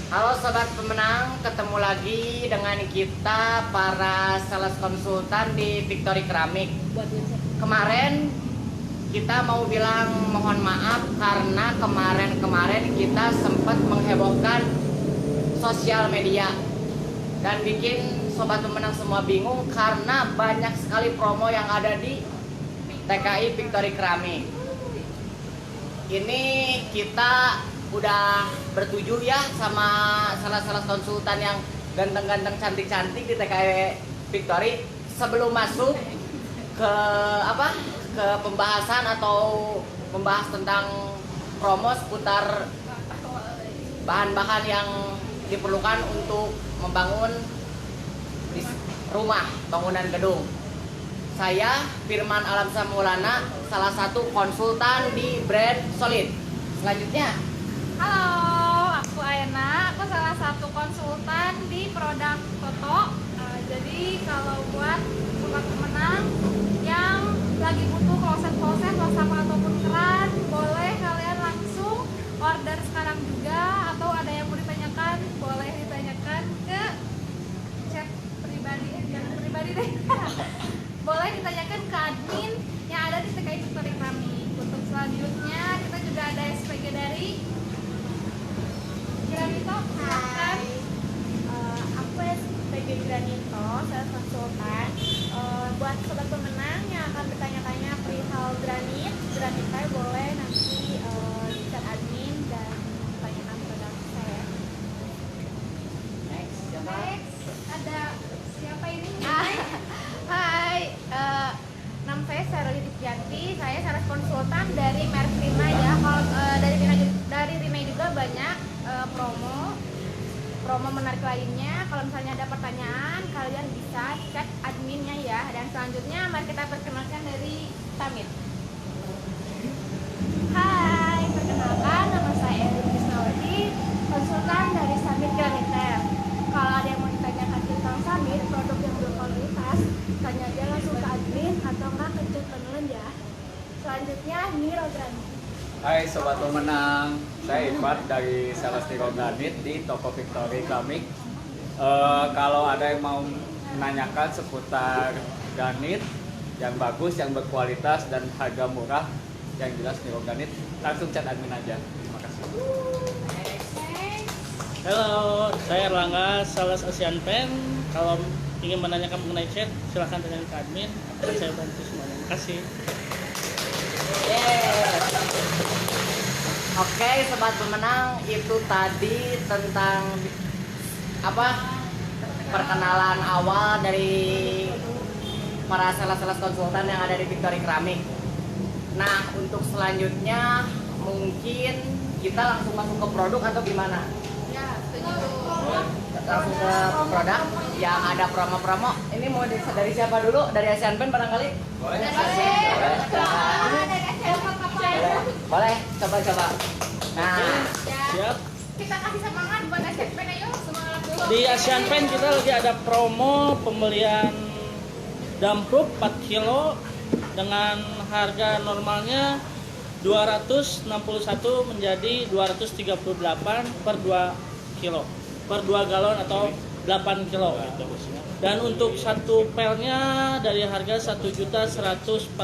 Halo sobat pemenang, ketemu lagi dengan kita para sales konsultan di Victory Keramik. Kemarin kita mau bilang mohon maaf karena kemarin kita sempat menghebohkan sosial media dan bikin sobat pemenang semua bingung karena banyak sekali promo yang ada di TKI Victory Keramik. Ini kita udah bertujuh ya sama salah konsultan yang ganteng-ganteng cantik-cantik di TKI Victory. Sebelum masuk ke pembahasan atau membahas tentang promo seputar bahan-bahan yang diperlukan untuk membangun rumah, bangunan gedung. Saya Firman Alamsyah Maulana, salah satu konsultan di brand Solid. Selanjutnya, halo, aku Aena, aku salah satu konsultan di produk Toto. Jadi kalau buat sobat pemenang yang lagi butuh kloset ataupun keran, boleh kalian langsung order sekarang juga, atau ada yang mau ditanyakan, boleh ditanyakan ke chat pribadi, jangan pribadi deh. Boleh ditanyakan ke admin yang ada di TKI Victory Keramik. Untuk selanjutnya kita juga ada SPG dari Granito. Hai, aku SPG Granito, sales konsultan. Buat sobat pemenang yang akan bertanya-tanya perihal granit boleh nanti di chat admin dan tanyakan produk saya. next, siapa? Next, ada siapa ini? Hai, nama saya Saroli Dipianti. Saya sales konsultan dari merek Rina ya. Kalau dari Rina juga banyak promo menarik lainnya. Kalau misalnya ada pertanyaan, kalian bisa chat adminnya ya. Dan selanjutnya mari kita perkenalkan dari Tamit. Hai, perkenalkan nama saya Erwin Krisnawati, konsultan dari Samit Graniter. Kalau ada yang mau ditanyakan tentang Samit, produk yang berkualitas, tanya aja langsung ke admin atau enggak ke chat penelan ya. Selanjutnya Niro Granit. Hai sobat pemenang, saya Ivan dari Sales Niro Granit di toko Victory Keramik. Kalau ada yang mau menanyakan seputar granit yang bagus, yang berkualitas dan harga murah, yang jelas Niro Granit, langsung chat admin aja. Terima kasih. Halo, saya Erlangga, sales Asian Pen. Kalau ingin menanyakan mengenai chat, silahkan tanya ke admin. Akan saya bantu semuanya. Terima kasih. Oke, sobat pemenang, itu tadi tentang perkenalan awal dari para sales konsultan yang ada di Victory Keramik. Nah, untuk selanjutnya mungkin kita langsung masuk ke produk atau gimana? Ya, setuju. Langsung ke produk yang ada promo-promo. Ini mau dari siapa dulu? Dari Asian Pen barangkali? Boleh. Boleh, coba. Nah, Siap. Kita kasih semangat buat SPG, ayo semangat dulu. Di Asian Pen kita lagi ada promo pembelian dumproof 4 kilo dengan harga normalnya 261 menjadi 238 per 2 kilo. Per 2 galon atau 8 kilo gitu. Dan untuk satu pelnya dari harga 1.146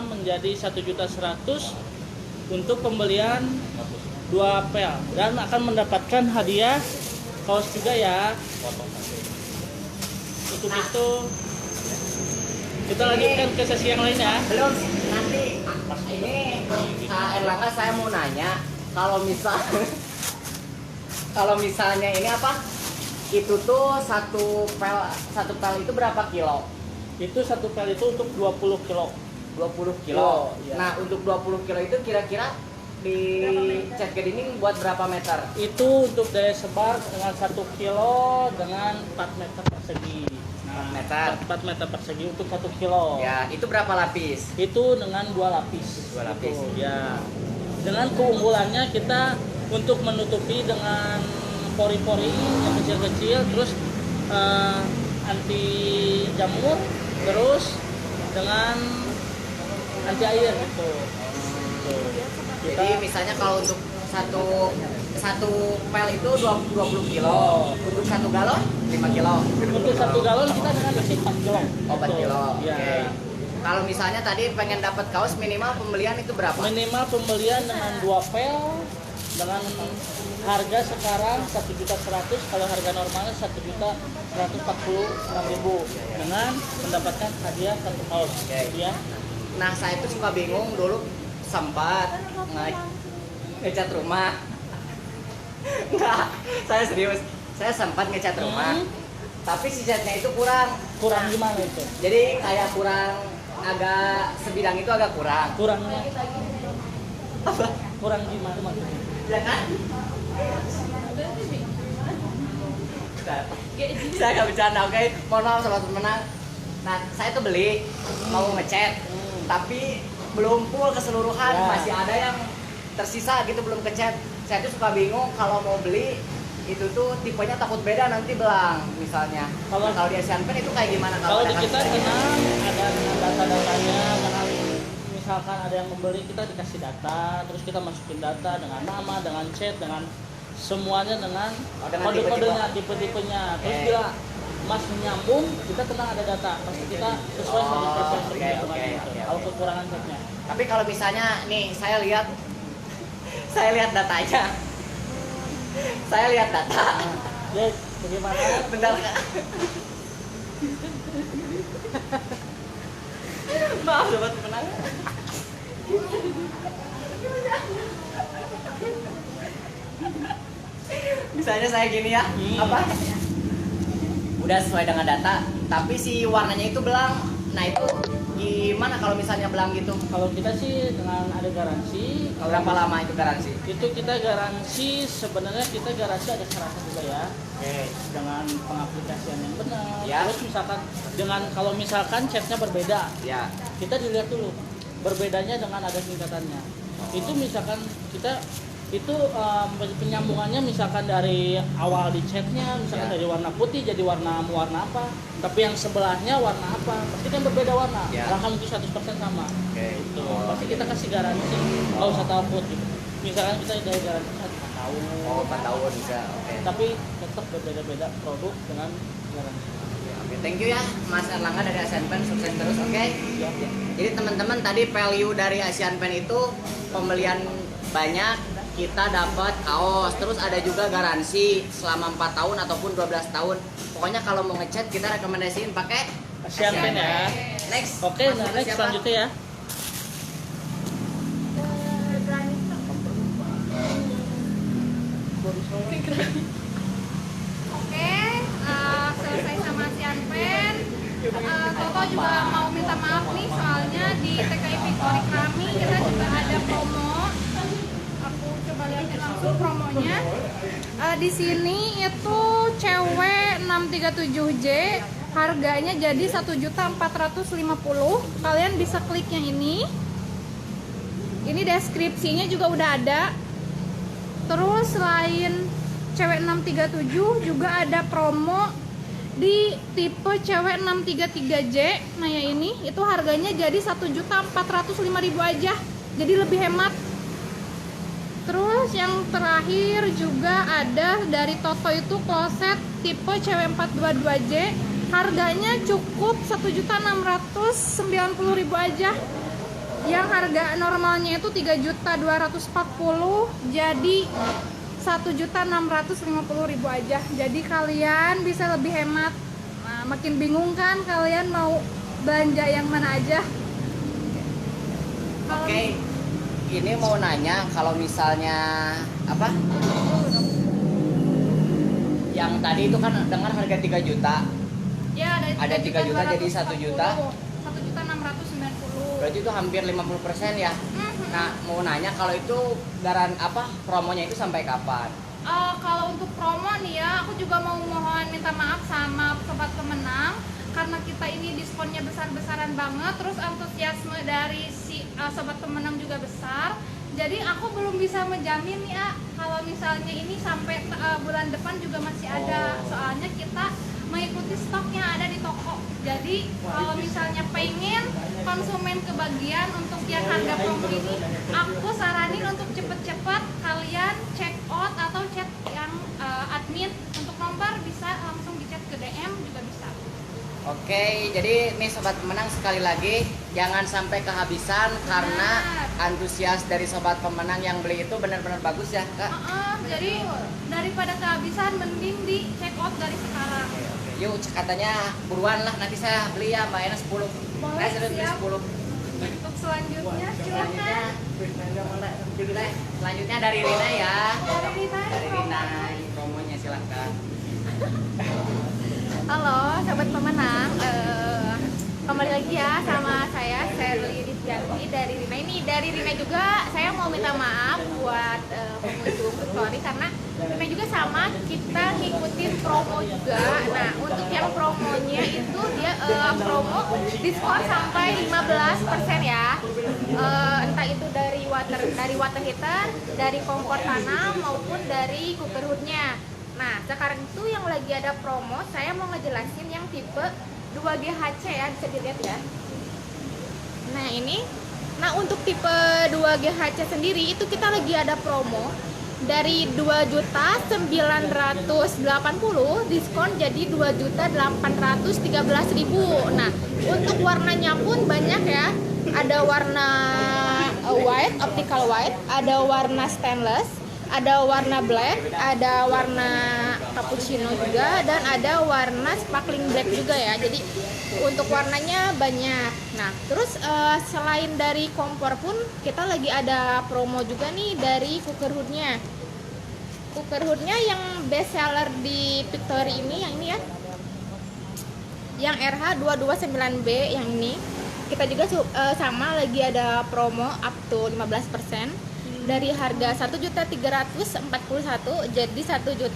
menjadi 1.100 untuk pembelian 2 pel, dan akan mendapatkan hadiah kaos juga ya. Untuk itu kita lanjutkan ke sesi yang lain ya. belum nanti ini Erlangga, saya mau nanya kalau misalnya ini itu tuh satu pel itu berapa kilo? Itu satu pel itu untuk 20 kilo. 20 kilo. Iya. Nah, untuk 20 kilo itu kira-kira di cat gedining buat berapa meter? Itu untuk daya sebar dengan 1 kilo dengan 4 meter persegi. Nah, 4 meter persegi untuk 1 kilo. Ya, itu berapa lapis? Itu dengan 2 lapis. 2 lapis. Gitu, ya. Dengan keunggulannya kita untuk menutupi dengan pori-pori yang kecil-kecil, terus anti jamur, terus dengan anti air gitu. Jadi misalnya kalau untuk satu pel itu 20 kilo. Untuk 1 galon 5 kilo. Untuk 1 galon kita dengan isi 4 kilo. Oh, 4 kilo. Ya. Oke. Kalau misalnya tadi pengen dapat kaos minimal pembelian itu berapa? Minimal pembelian dengan 2 pel dengan harga sekarang 1.100.000, kalau harga normalnya 1.146.000 dengan mendapatkan hadiah 1 kaos. Oke. Ya. Nah, saya tuh suka bingung dulu sempat ngecat rumah. Enggak, saya serius. Saya sempat ngecat rumah. Tapi si catnya itu kurang. Kurang gimana itu? Jadi kayak kurang, agak sebidang itu agak kurang. Kurangnya kurang gimana maksudnya? Ya kan? Saya nggak bercanda, oke? Mohon maaf sobat pemenang. Nah, saya tuh beli mau ngecat, tapi belum full keseluruhan, Ya. masih ada yang tersisa gitu belum kecat. Saya tuh suka bingung kalau mau beli itu tuh tipenya takut beda nanti belang misalnya. Kalau- Kalau di Asian Pen itu kayak gimana Kalau ada di kita kasusnya? tenang, ada dengan data-datanya, dengan misalkan ada yang membeli kita dikasih data, terus kita masukin data dengan nama, dengan chat, dengan semuanya dengan Oh, dengan kode-kodenya, tipe-tipenya. Terus Oke. bila Mas menyambung, kita tenang ada data. Pasti kita sesuai 100% oke, perhitungannya oke, itu. oke, Kalau oke. kekurangan chatnya. Tapi kalau misalnya nih saya lihat saya lihat datanya. Saya lihat data. Ya, bagaimana? Bentar Kak. Maaf sobat pemenang. Misalnya saya gini ya, apa? Udah sesuai dengan data, tapi si warnanya itu belang. Nah itu gimana kalau misalnya belang gitu? Kalau kita sih dengan ada garansi. Kalau Berapa lama itu garansi? itu kita garansi, sebenarnya kita garansi ada syaratnya juga ya. Oke. Dengan pengaplikasian yang benar. Ya. Terus misalkan dengan kalau misalkan chatnya berbeda, Ya. kita dilihat dulu berbedanya dengan ada tingkatannya. Itu misalkan kita itu penyambungannya misalkan dari awal di chatnya misalkan Ya. dari warna putih jadi warna apa, tapi yang sebelahnya warna apa, pasti kan berbeda warna. Ya. Akan mungkin 100% sama. Oke. Itu pasti kita kasih garansi, nggak usah takut gitu. Misalkan kita dari garansi 1 tahun. Oh 4 tahun bisa. Oke. Tapi tetap berbeda-beda produk dengan garansi. Oke, thank you ya Mas Erlangga dari Asian Pen, sukses terus, oke? Ya. Jadi teman-teman tadi value dari Asian Pen itu pembelian banyak, kita dapat kaos, terus ada juga garansi selama 4 tahun ataupun 12 tahun. Pokoknya kalau mau ngecat kita rekomendasiin pakai Asian Pen ya. Next. Oke, masuk nah ke next siapa? selanjutnya ya. Oke, selesai sama Asian Pen. Toto juga mau minta maaf nih soalnya di TKI Victory kami kita juga ada promo. Aku coba lihatin langsung promonya. Di sini itu cewek 637J harganya jadi 1.450.000. Kalian bisa klik yang ini. Ini deskripsinya juga udah ada. Terus selain cewek 637 juga ada promo di tipe cewek 633J. Nah ya ini itu harganya jadi 1.405.000 aja. Jadi lebih hemat. Terus yang terakhir juga ada dari Toto itu kloset tipe cewek 422J. Harganya cukup 1.690.000 aja. Yang harga normalnya itu 3.240.000 jadi 1.650.000 aja. Jadi kalian bisa lebih hemat. Nah, makin bingung kan kalian mau belanja yang mana aja? Oke. Ini mau nanya kalau misalnya apa? Yang tadi itu kan dengan harga 3 juta. Ya, Ada 3 juta jadi 1 juta. 1.690. Berarti itu hampir 50% ya. Nah, mau nanya kalau itu promonya itu sampai kapan? Kalau untuk promo nih ya, aku juga mau mohon minta maaf sama sobat pemenang karena kita ini diskonnya besar-besaran banget, terus antusiasme dari si sobat pemenang juga besar. Jadi aku belum bisa menjamin ya kalau misalnya ini sampai bulan depan juga masih ada. Soalnya kita mengikuti stok yang ada di toko. Jadi kalau misalnya pengen konsumen kebagian untuk yang harga promo ini, aku saranin untuk cepet-cepet kalian check out atau chat yang admin. Untuk nomor bisa langsung di chat ke DM juga bisa. Oke, jadi nih sobat pemenang sekali lagi jangan sampai kehabisan karena antusias dari sobat pemenang yang beli itu benar-benar bagus ya Kak. Jadi daripada kehabisan mending di check out dari sekarang. Yuk katanya buruan lah nanti saya beli ya Mbak Ena 10. Boleh, Saya sudah beli siap. 10. Untuk selanjutnya silakan. Selanjutnya dari Rina ya. Dari Rina. Dari Rina promonya silakan. Halo sahabat pemenang, kembali lagi ya sama saya Sherly Rizyanti dari Rina. Ini dari Rina juga saya mau minta maaf buat pengunjung Victory karena Rina juga sama, kita ngikutin promo juga. Nah untuk yang promonya itu dia promo diskon sampai 15% ya. Entah itu dari water heater, dari kompor tanam maupun dari cooker hoodnya. Nah, sekarang itu yang lagi ada promo, saya mau ngejelasin yang tipe 2GHC ya, bisa dilihat ya. Nah, ini. Nah, untuk tipe 2GHC sendiri itu kita lagi ada promo dari 2.980.000 diskon jadi 2.813.000. Nah, untuk warnanya pun banyak ya. Ada warna white, optical white, ada warna stainless, ada warna black, ada warna cappuccino juga, dan ada warna sparkling black juga ya. Jadi untuk warnanya banyak. Nah terus selain dari kompor pun kita lagi ada promo juga nih dari cooker hoodnya. Cooker hoodnya yang best seller di Victory ini, yang ini ya, yang RH229B yang ini. Kita juga sama lagi ada promo up to 15%. Dari harga 1.341 jadi 1.266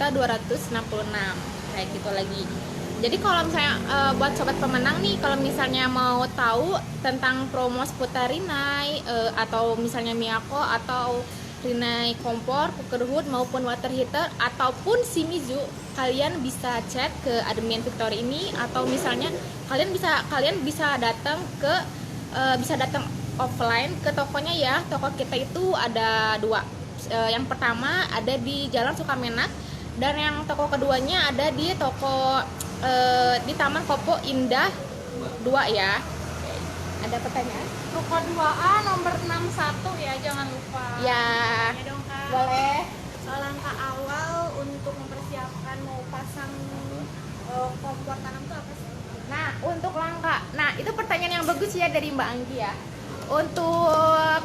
kayak gitu lagi. Jadi kalau misalnya buat sobat pemenang nih, kalau misalnya mau tahu tentang promo seputar Rinnai atau misalnya Miyako atau Rinnai kompor, cooker hood maupun water heater ataupun Shimizu, kalian bisa chat ke admin Victory ini atau misalnya kalian bisa datang ke offline ke tokonya ya. Toko kita itu ada dua. Yang pertama ada di Jalan Sukamenak dan yang toko keduanya ada di toko di Taman Kopo Indah 2 ya. Ada pertanyaan? Toko 2A nomor 61 ya, jangan lupa. Ya. Ya dong Kak. Boleh. Langkah awal untuk mempersiapkan mau pasang kompor tanam itu apa sih? Nah, untuk langkah. Nah, itu pertanyaan yang bagus ya dari Mbak Anggi ya. Untuk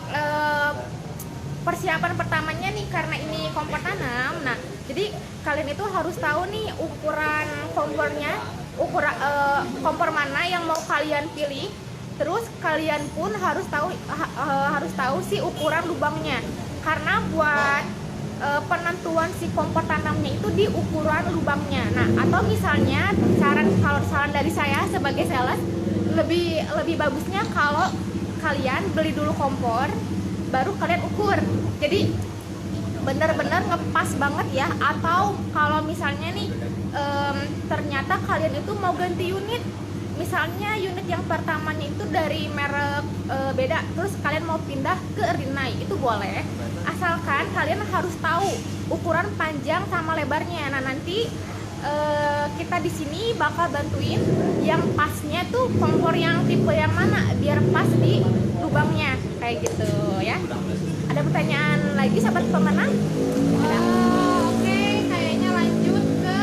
persiapan pertamanya nih, karena ini kompor tanam. Nah, jadi kalian itu harus tahu nih ukuran kompornya, kompor mana yang mau kalian pilih. Terus kalian pun harus tahu sih ukuran lubangnya. Karena buat penentuan si kompor tanamnya itu di ukuran lubangnya. Nah, atau misalnya saran dari saya sebagai sales, lebih bagusnya kalau kalian beli dulu kompor baru kalian ukur, jadi benar-benar ngepas banget ya. Atau kalau misalnya nih ternyata kalian itu mau ganti unit, misalnya unit yang pertamanya itu dari merek beda, terus kalian mau pindah ke Rinnai, itu boleh, asalkan kalian harus tahu ukuran panjang sama lebarnya. Nah nanti kita di sini bakal bantuin yang pasnya tuh kompor yang tipe yang mana biar pas di lubangnya kayak gitu ya. Ada pertanyaan lagi sahabat pemenang? Oke, kayaknya lanjut ke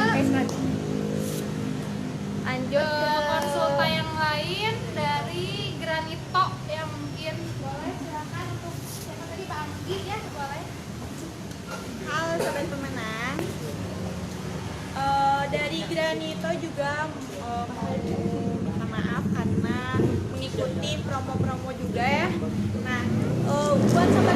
konsultan yang lain dari Granito yang mungkin boleh silakan untuk siapa tadi, Pak Anggi ya, boleh. Halo sobat pemenang, dari Granito juga minta maaf karena mengikuti promo-promo juga ya. Nah, buat sobat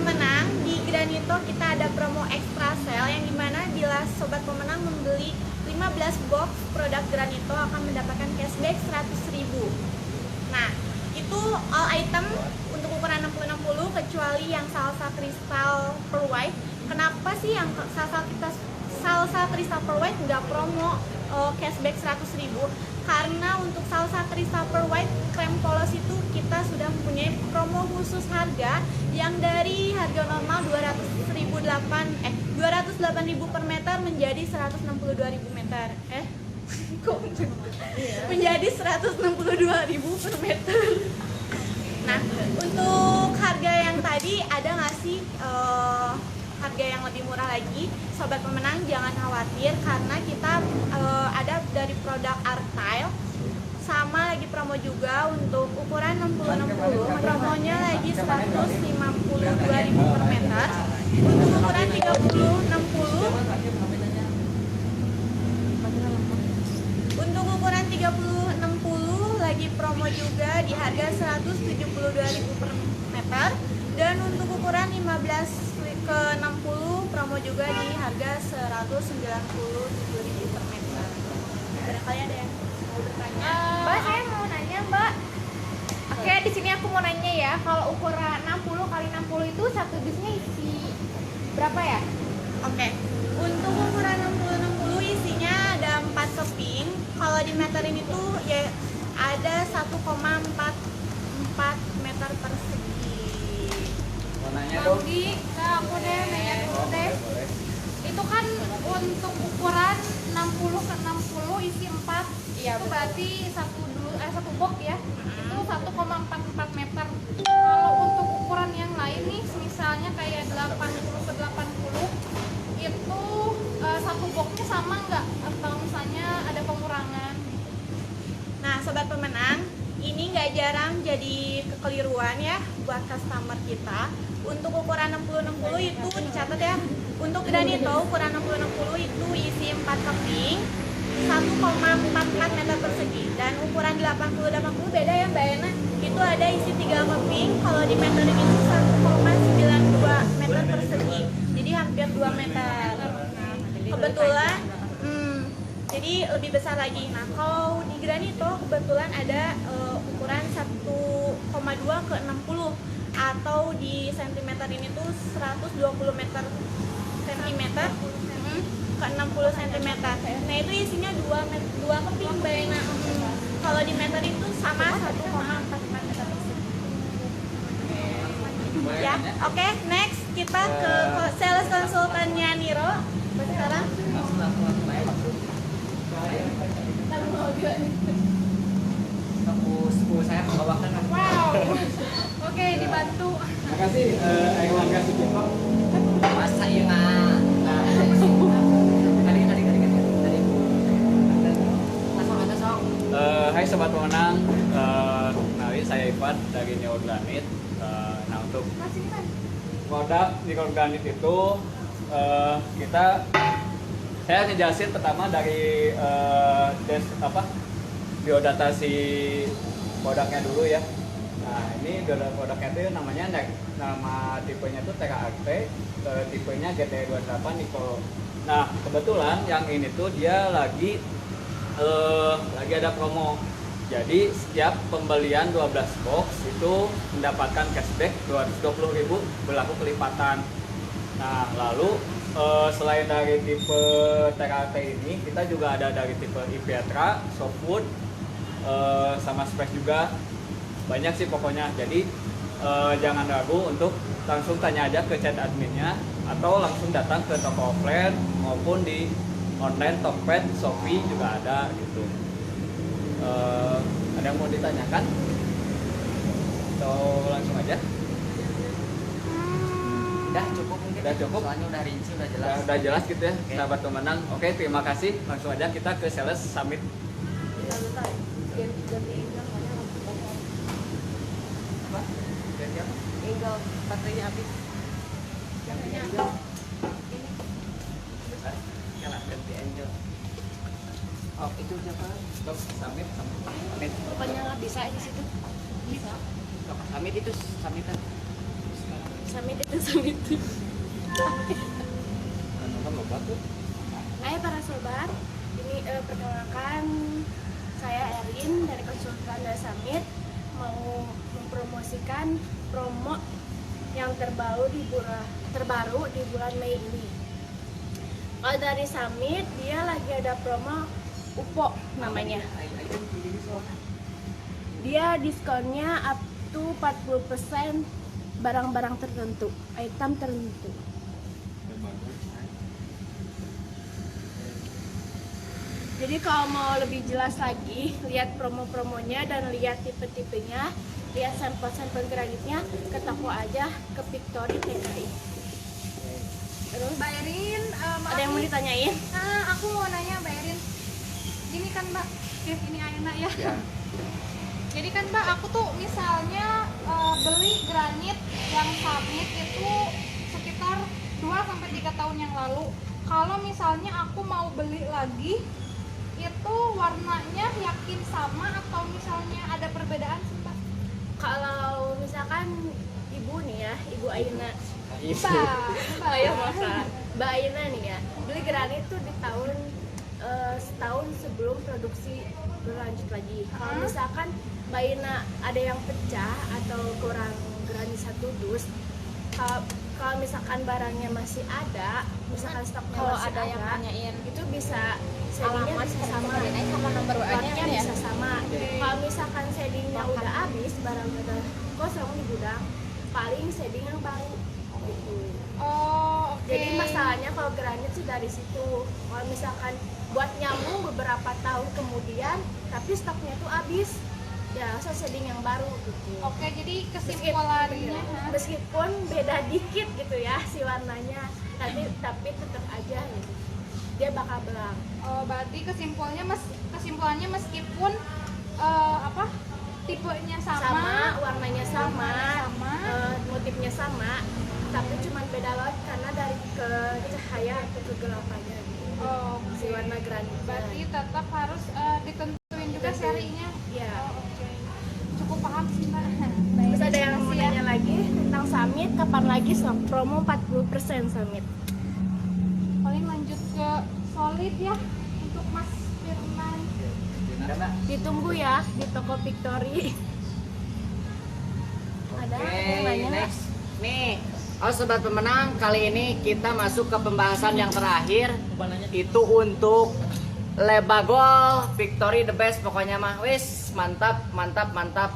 pemenang di Granito kita ada promo extra sale yang dimana bila sobat pemenang membeli 15 box produk Granito akan mendapatkan cashback 100.000. Nah, itu all item untuk ukuran 60-60 kecuali yang salsa kristal pearl white. Kenapa sih yang salsa kristal pearl white nggak promo? cashback 100.000 karena untuk salsa Tupper White krem polos itu kita sudah mempunyai promo khusus harga yang dari harga normal 208.000 per meter menjadi 162.000 meter. Menjadi 162.000 per meter. Nah, untuk harga yang tadi ada nggak sih harga yang lebih murah lagi? Sobat pemenang jangan khawatir karena kita ada dari produk Artile sama lagi promo juga untuk ukuran 60-60 promonya lagi 152.000 per meter. Untuk ukuran 30-60 lagi promo juga di harga 172.000 per meter, dan untuk ukuran 15-60 promo juga di harga 197.000 per meter. Barangkali ada yang mau bertanya? Mbak, saya mau nanya, Mbak. Oke, di sini aku mau nanya ya, kalau ukuran 60 kali 60 itu satu dusnya isi berapa ya? Oke. Untuk ukuran 60-60 isinya ada 4 keping. Kalau di meterin itu ya ada 1,44 meter persegi. Mau nanya dong? Bang Di, aku deh nanya dulu deh. Boleh. Itu kan untuk ukuran 60 ke 60 isi 4. Iya, Itu betul. berarti satu box ya. Itu 1,44 meter. Kalau untuk ukuran yang lain nih, misalnya kayak 80 ke 80 itu satu boxnya sama nggak? Atau misalnya ada pengurangan? Nah, sobat pemenang, ini nggak jarang jadi kekeliruan ya buat customer kita. Untuk ukuran 60-60 itu dicatat ya. Untuk granito ukuran 60-60 itu isi 4 keping, 1,44 meter persegi. Dan ukuran 80-80 beda ya Mbak Ena. Itu ada isi 3 keping, kalau di meterin itu 1,92 meter persegi. Jadi hampir 2 meter. Kebetulan jadi lebih besar lagi. Nah, kalau di granito kebetulan ada ukuran 1,2 ke 60 atau di sentimeter ini tuh 120 meter sentimeter ke 60 cm. Nah, itu isinya 2 keping Mbak Ena. Kalau di meter itu sama 1,44 meter persegi. Ya, oke, next kita ke sales konsultannya Niro. Sekarang saya membawakan. Wow. Oke, dibantu. Makasih Airlangga Sucipto. Masa ya nggak? Tadi. Langsung aja sok. Hai sobat pemenang, kenalin saya Ivan dari Neogranit. Nah, untuk produk Neogranit itu saya ngejelasin pertama dari biodata si produknya dulu ya. Nah, ini biodata produknya itu namanya nama tipenya itu TKRT, tipenya GT28 Nicole. Nah, kebetulan yang ini tuh dia lagi ada promo. Jadi setiap pembelian 12 box itu mendapatkan cashback 220.000 berlaku kelipatan. Nah, lalu selain dari tipe TKT ini, kita juga ada dari tipe Ivetra, Softwood, sama Space juga. Banyak sih pokoknya. Jadi jangan ragu untuk langsung tanya aja ke chat adminnya atau langsung datang ke toko offline maupun di online Tokped, Shopee juga ada gitu. Ada yang mau ditanyakan? Atau langsung aja? Udah cukup mungkin. Udah cukup? Soalnya udah rinci, udah jelas. Udah jelas gitu ya, Oke. sahabat pemenang. Oke, terima kasih. Langsung aja kita ke Sales Summit. Apa? Ganti apa? Tinggal baterainya habis. Ganti Angel. Oh, itu siapa? Stop, Summit. Summit. Bukannya nggak bisa di situ? Bisa. Summit itu Summitan. Summit itu. Kan lupa tuh. Hai para sobat, ini perkenalkan saya Erin dari konsultan dari Summit, mau mempromosikan promo yang terbaru di bulan Mei ini. Kalau dari Summit dia lagi ada promo UPO namanya. Dia diskonnya up to 40% barang-barang tertentu, item tertentu. Jadi kalau mau lebih jelas lagi, lihat promo-promonya dan lihat tipe-tipenya, lihat sampel-sampel granitnya, ke toko aja, ke Victory TKI. Terus Mbak Erin, maaf ada yang mau nih. ditanyain? Nah, aku mau nanya Mbak Erin. Gini kan Mbak, ini Aina ya. Jadi kan Mbak, aku tuh misalnya beli granit yang summit itu sekitar 2-3 tahun yang lalu. Kalau misalnya aku mau beli lagi, itu warnanya yakin sama atau misalnya ada perbedaan sih Mbak? Kalau misalkan ibu nih ya, Ibu Aina, Mbak ya masa Mbak Aina nih ya, beli granit tuh di tahun setahun sebelum produksi berlanjut lagi. Kalau misalkan Mbak Aina ada yang pecah atau kurang granit 1 dus, kalau misalkan barangnya masih ada, misalkan stoknya Kalau masih ada yang nanyain itu bisa shadingnya bisa sama, sama nomor WA-nya lotnya ya. bisa sama. Kalau misalkan shadingnya udah habis, barang udah kosong di gudang, paling shading yang baru gitu. Oh, oke. Jadi masalahnya kalau granit sih dari situ. Kalau misalkan buat nyambung beberapa tahun kemudian, tapi stoknya tuh habis, ya harus shading yang baru gitu. Oke, jadi kesimpulannya Meskipun beda dikit gitu ya si warnanya, tapi tetap aja gitu, dia bakal belang. oh, berarti kesimpulannya meskipun tipenya Sama, warnanya sama, sama. motifnya sama, tapi cuma beda lot karena dari ke cahaya atau kegelapannya gitu. Oh, Si warna granitnya. berarti tetap harus ditentuin juga Ditentuin. serinya. Iya. Oh, oke. Cukup paham sih Mbak. Terus ada yang mau Makasih ya. nanya lagi tentang Summit, kapan lagi promo 40% Summit? Paling lanjut ke solid ya untuk Mas Firman. Ditunggu ya di toko Victory. Ada yang nanya nggak? next. Nih, sobat pemenang, kali ini kita masuk ke pembahasan yang terakhir. Bananya Itu untuk Lebagol Victory the best pokoknya mah. Wis, mantap, mantap, mantap.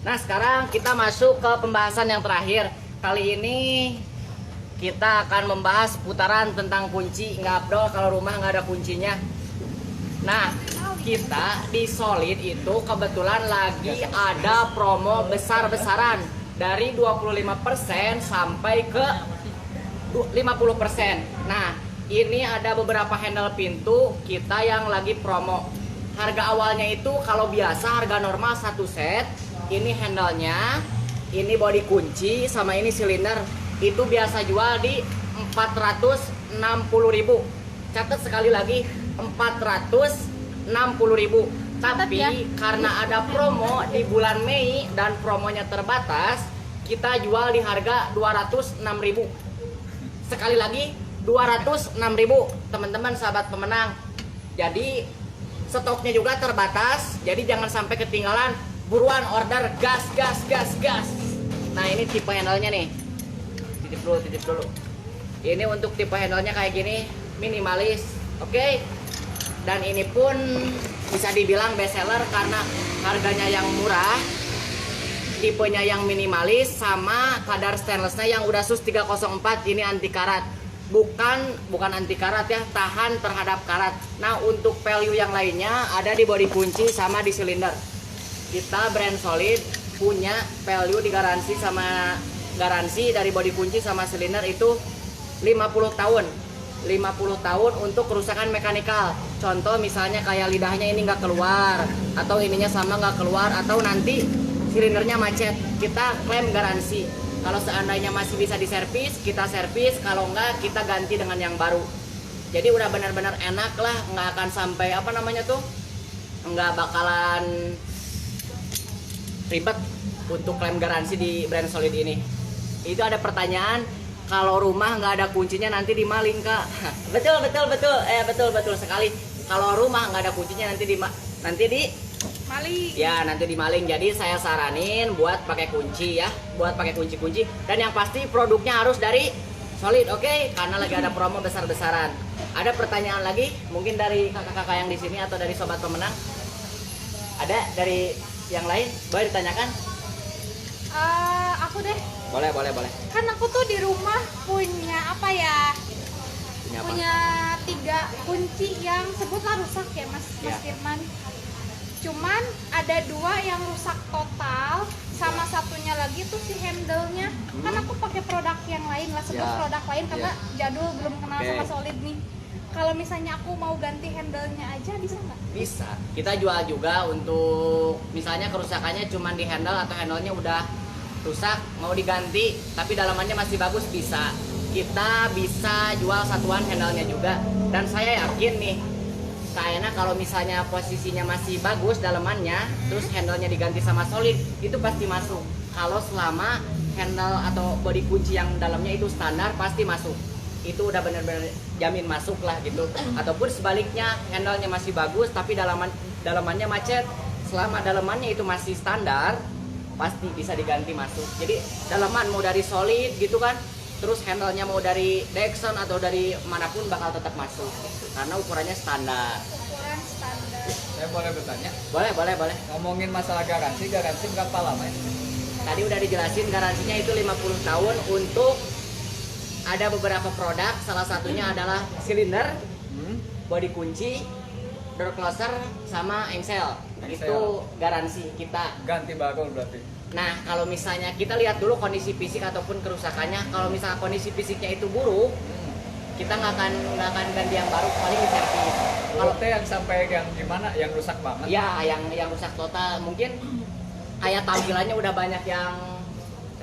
Nah, sekarang kita masuk ke pembahasan yang terakhir. Kali ini kita akan membahas putaran tentang kunci. Nggak abdol kalau rumah nggak ada kuncinya. Nah, kita di Solid itu kebetulan lagi ada promo besar-besaran dari 25% sampai ke 50%. Nah, ini ada beberapa handle pintu kita yang lagi promo. Harga awalnya itu kalau biasa harga normal 1 set. Ini handle-nya, ini body kunci sama ini silinder. Itu biasa jual di 460.000. Catat sekali lagi 460.000. Tapi ya. karena ada promo di bulan Mei dan promonya terbatas, kita jual di harga 206.000. Sekali lagi 206.000, teman-teman sahabat pemenang. Jadi stoknya juga terbatas, jadi jangan sampai ketinggalan. Buruan order, gas. Nah, ini tipe handle-nya nih. Titip dulu. Ini untuk tipe handle-nya kayak gini, minimalis. Oke. Dan ini pun bisa dibilang best seller karena harganya yang murah, tipenya yang minimalis, sama kadar stainlessnya yang udah sus 304. Ini anti karat, bukan anti karat ya, tahan terhadap karat. Nah, untuk value yang lainnya ada di body kunci sama di silinder. Kita brand Solid punya value di garansi dari body kunci sama silinder itu 50 tahun. 50 tahun untuk kerusakan mekanikal. Contoh misalnya kayak lidahnya ini nggak keluar, atau ininya sama nggak keluar, atau nanti silindernya macet, kita klaim garansi. Kalau seandainya masih bisa diservis, kita servis. Kalau enggak, kita ganti dengan yang baru. Jadi udah benar-benar enak lah, nggak akan sampai nggak bakalan ribet untuk klaim garansi di brand Solid ini. Itu ada pertanyaan, kalau rumah nggak ada kuncinya nanti dimaling kak? Betul sekali. Kalau rumah nggak ada kuncinya nanti Mali. Ya, nanti dimaling. Jadi saya saranin buat pakai kunci ya, buat pakai kunci. Dan yang pasti produknya harus dari Solid, oke? Karena lagi ada promo besar-besaran. Ada pertanyaan lagi mungkin dari kakak-kakak yang di sini atau dari sobat pemenang? Ada dari yang lain? Boleh ditanyakan? Aku deh, Boleh, boleh, boleh. kan aku tuh di rumah punya apa ya? Ini apa? Punya 3 kunci yang sebutlah rusak ya Mas Ya. Firman. Cuman ada 2 yang rusak total, sama satunya lagi tuh si handle-nya. Kan aku pakai produk yang lain lah, sebut Ya. produk lain karena jadul, belum kenal Oke. sama Solid nih. Kalau misalnya aku mau ganti handle-nya aja bisa nggak? Bisa. Kita jual juga untuk misalnya kerusakannya cuma di handle atau handle-nya udah rusak mau diganti tapi dalamannya masih bagus, bisa. Kita bisa jual satuan handle-nya juga. Dan saya yakin nih kayaknya kalau misalnya posisinya masih bagus dalamannya, terus handle-nya diganti sama solid, itu pasti masuk. Kalau selama handle atau body kunci yang dalamnya itu standar, pasti masuk. Itu udah bener-bener jamin masuk lah gitu. Ataupun sebaliknya, handle-nya masih bagus tapi dalamannya macet, selama dalamannya itu masih standar, pasti bisa diganti masuk. Jadi dalaman mau dari solid gitu kan, terus handle-nya mau dari Dexon atau dari manapun bakal tetap masuk karena ukurannya standar. Ukuran standar. Saya boleh bertanya? Boleh, boleh, boleh. Ngomongin masalah garansi berapa lama ya? Tadi udah dijelasin garansinya itu 50 tahun untuk ada beberapa produk, salah satunya adalah silinder, body kunci, door closer, sama engsel. Itu garansi kita. Ganti baru berarti. Nah, kalau misalnya kita lihat dulu kondisi fisik ataupun kerusakannya. Kalau misalnya kondisi fisiknya itu buruk, kita nggak akan ganti yang baru, paling diservis. Kalau teh yang sampai yang gimana? Yang rusak banget? Ya, yang rusak total, mungkin kayak tampilannya udah banyak yang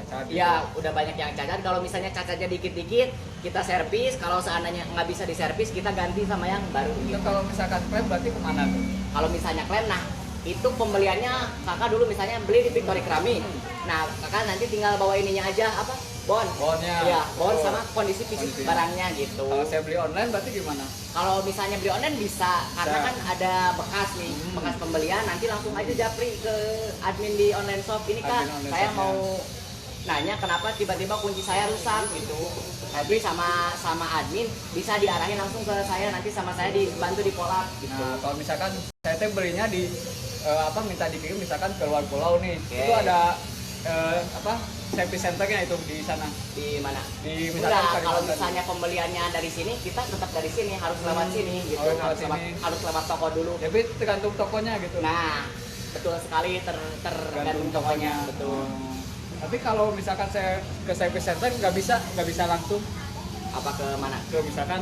Cacat. ya udah banyak yang cacat. Kalau misalnya cacatnya dikit-dikit, kita servis. Kalau seandainya nggak bisa diservis, kita ganti sama yang baru. Itu kalau misalkan klaim berarti kemana tuh? Kalau misalnya klaim, nah itu pembeliannya kakak dulu misalnya beli di Victory Keramik. Nah kakak nanti tinggal bawa ininya aja, apa? Bonnya. Iya, bon Oh. sama kondisi fisik Kondisi. barangnya gitu. Kalau saya beli online berarti gimana? Kalau misalnya beli online bisa, karena Bisa. kan ada bekas nih, bekas pembelian. Nanti langsung aja japri ke admin di online shop. Ini kak, Admin online saya shopnya. mau nanya kenapa tiba-tiba kunci saya rusak gitu. Tapi sama admin bisa diarahin langsung ke saya, nanti sama saya dibantu di follow up gitu. Nah, kalau misalkan saya teh belinya di minta dikirim misalkan ke luar pulau nih. Oke. Itu ada service centernya itu di sana. Di mana? Di misalkan Enggak, Kalimantan. kalau misalnya pembeliannya dari sini, kita tetap dari sini, harus lewat sini gitu. Oh, lewat sini. Harus lewat toko dulu. Tapi tergantung tokonya gitu. Nah, betul sekali tergantung tokonya, betul. Tapi kalau misalkan saya ke service center nggak bisa langsung Apa ke mana? ke misalkan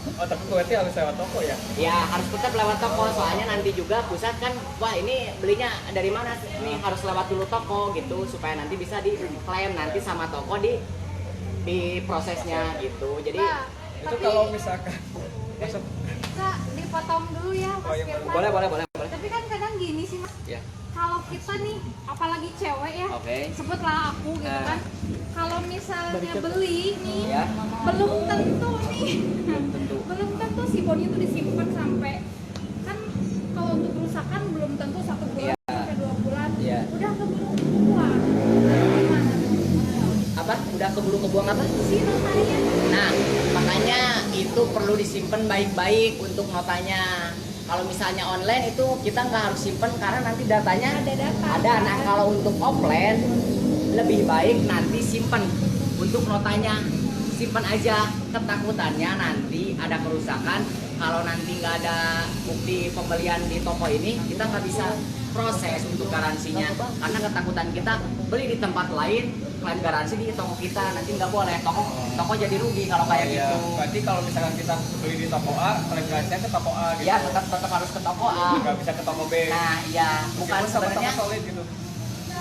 tapi berarti harus lewat toko ya. Ya harus tetap lewat toko, soalnya nanti juga pusat kan, wah ini belinya dari mana? Ini harus lewat dulu toko gitu supaya nanti bisa diklaim nanti sama toko di prosesnya gitu. Jadi Nah, Itu tapi kalau misalkan masuk Kak, dipotong dulu ya Mas Oh, iya, Firman. boleh. Tapi kan kadang gini sih Mas, Ya. kalau kita nih, apalagi cewek ya, Oke. sebutlah aku gitu Nah. kan, kalau misalnya beli nih, Ya. belum tentu nih, Tentu. belum tentu si body itu disimpan sampai, kan kalau untuk kerusakan belum tentu 1 bulan Iya. sampai 2 bulan, Iya. udah keburu kebuang. Gimana? Apa? Udah keburu kebuang apa? Si notarinya Nah, makanya itu perlu disimpan baik-baik untuk notanya. Kalau misalnya online itu kita nggak harus simpen karena nanti datanya ada data. ada. Nah, kalau untuk offline lebih baik nanti simpen untuk notanya. Simpen aja, ketakutannya nanti ada kerusakan. Kalau nanti nggak ada bukti pembelian di toko ini, kita nggak bisa proses untuk garansinya. Karena ketakutan kita beli di tempat lain, klaim garansi di toko kita, nanti nggak boleh. Toko jadi rugi kalau kayak Iya, gitu. berarti kalau misalkan kita beli di toko A, klaim garansinya ke toko A gitu. Ya tetap harus ke toko A. Nggak bisa ke toko B. Nah, ya bukan Meskipun sama-sama sebenarnya. solid gitu.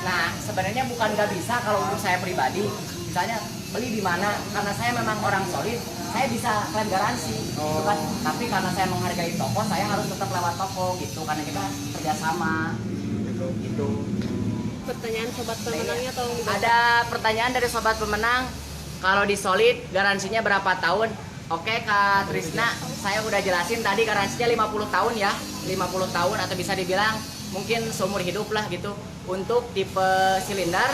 Nah, sebenarnya bukan nggak bisa kalau untuk saya pribadi. Misalnya beli di mana, karena saya memang orang solid, saya bisa klaim garansi, gitu kan. Tapi karena saya menghargai toko, saya harus tetap lewat toko gitu, karena kita kerjasama, gitu. Pertanyaan sobat pemenangnya tolong dibaca. Ada pertanyaan dari sobat pemenang, kalau di solid garansinya berapa tahun? Oke Kak Trisna, saya udah jelasin tadi garansinya 50 tahun ya, 50 tahun atau bisa dibilang mungkin seumur hidup lah gitu. Untuk tipe silinder,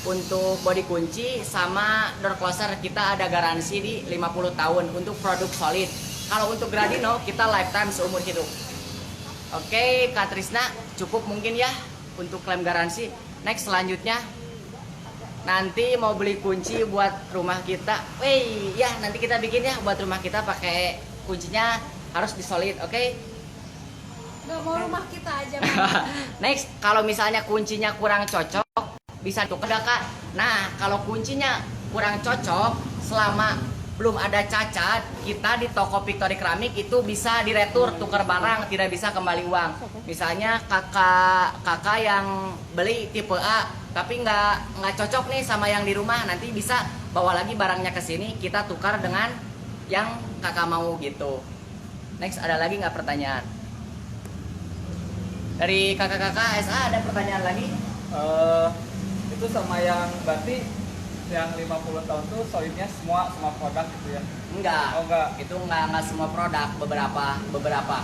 untuk body kunci sama door closer kita ada garansi di 50 tahun untuk produk solid. Kalau untuk Gradino kita lifetime seumur hidup. Oke, Kak Trisna, cukup mungkin ya untuk klaim garansi. Next selanjutnya, nanti mau beli kunci buat rumah kita. Ya nanti kita bikin ya buat rumah kita pakai kuncinya harus disolid, oke? Gak mau rumah kita aja. Next, kalau misalnya kuncinya kurang cocok, bisa tukar nggak, Kak? Nah, kalau kuncinya kurang cocok, selama belum ada cacat, kita di toko Victory Keramik itu bisa diretur, tukar barang, tidak bisa kembali uang. Misalnya kakak yang beli tipe A, tapi nggak cocok nih sama yang di rumah, nanti bisa bawa lagi barangnya ke sini, kita tukar dengan yang kakak mau gitu. Next, ada lagi nggak pertanyaan? Dari kakak-kakak SA ada pertanyaan lagi? Itu sama yang berarti yang 50 tahun tuh solidnya semua produk gitu ya? Enggak. Oh, enggak. Itu enggak semua produk, beberapa. Beberapa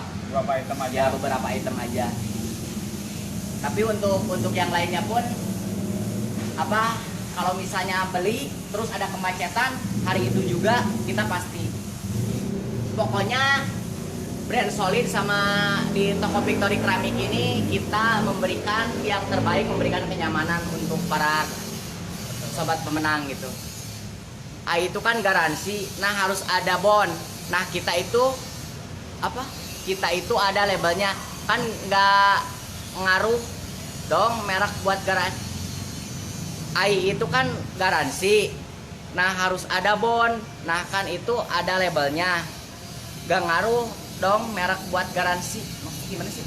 item aja? Ya, beberapa item aja. Tapi untuk yang lainnya pun kalau misalnya beli terus ada kemacetan, hari itu juga kita pasti. Pokoknya brand solid sama di toko Victory Keramik ini kita memberikan yang terbaik, memberikan kenyamanan untuk para sobat pemenang gitu. Itu kan garansi, nah harus ada bond. Nah kita itu Kita itu ada labelnya, kan nggak ngaruh dong merek buat garansi. Itu kan garansi, nah harus ada bond. Nah kan itu ada labelnya, nggak ngaruh dong merek buat garansi. Maksudnya gimana sih?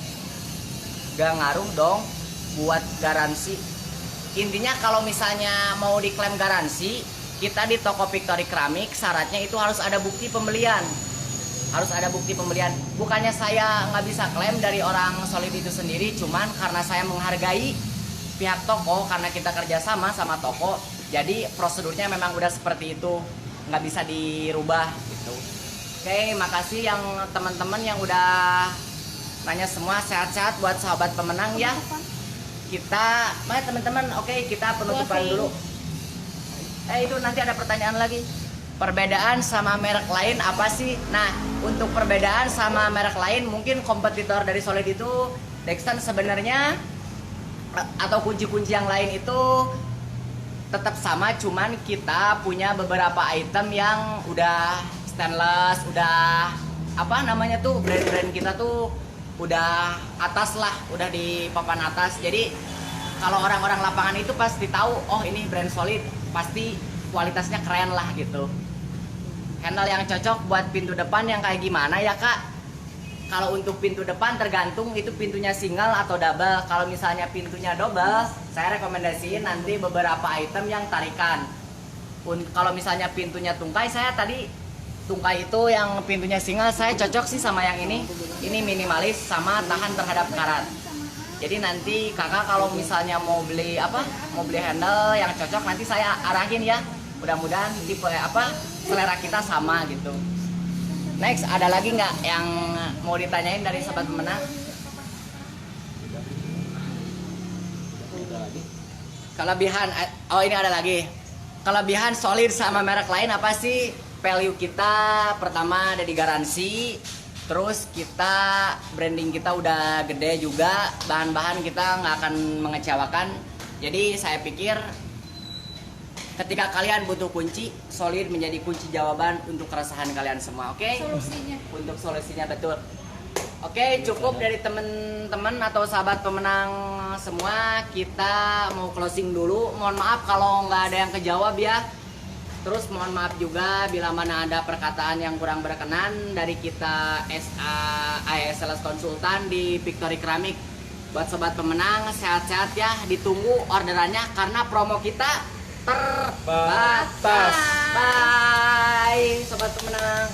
Gak ngaruh dong buat garansi. Intinya kalau misalnya mau diklaim garansi, kita di toko Victory Keramik syaratnya itu harus ada bukti pembelian. Harus ada bukti pembelian. Bukannya saya nggak bisa klaim dari orang solid itu sendiri, cuman karena saya menghargai pihak toko, karena kita kerjasama sama toko, jadi prosedurnya memang udah seperti itu, nggak bisa dirubah gitu. Oke, makasih yang teman-teman yang udah nanya semua. Sehat-sehat buat sahabat pemenang ya. Kita, mari teman-teman, oke kita penutupan dulu. Itu nanti ada pertanyaan lagi. Perbedaan sama merek lain apa sih? Nah, untuk perbedaan sama merek lain, mungkin kompetitor dari Solid itu Dextan sebenarnya atau kunci-kunci yang lain itu tetap sama, cuman kita punya beberapa item yang udah stainless, udah brand-brand kita tuh udah atas lah, udah di papan atas. Jadi kalau orang-orang lapangan itu pasti tahu, oh ini brand Solid, pasti kualitasnya keren lah gitu. Handle yang cocok buat pintu depan yang kayak gimana ya Kak? Kalau untuk pintu depan tergantung itu pintunya single atau double. Kalau misalnya pintunya double, saya rekomendasiin nanti beberapa item yang tarikan. Kalau misalnya pintunya tungkai, saya tadi tungkai itu yang pintunya single saya cocok sih sama yang ini. Ini minimalis sama tahan terhadap karat. Jadi nanti kakak kalau misalnya mau beli handle yang cocok, nanti saya arahin ya. Mudah-mudahan tipe selera kita sama gitu. Next, ada lagi nggak yang mau ditanyain dari sobat pemenang? Kelebihan, ini ada lagi. Kelebihan Solid sama merek lain apa sih? Value kita pertama ada di garansi. Terus kita branding kita udah gede juga, bahan-bahan kita nggak akan mengecewakan. Jadi saya pikir ketika kalian butuh kunci, Solid menjadi kunci jawaban untuk keresahan kalian semua, oke? Solusinya. Untuk solusinya, betul. Oke, cukup dari teman-teman atau sahabat pemenang semua. Kita mau closing dulu. Mohon maaf kalau nggak ada yang kejawab ya. Terus mohon maaf juga bila mana ada perkataan yang kurang berkenan dari kita sales konsultan di Victory Keramik. Buat sobat pemenang, sehat-sehat ya. Ditunggu orderannya karena promo kita terbatas. Bye, sobat pemenang.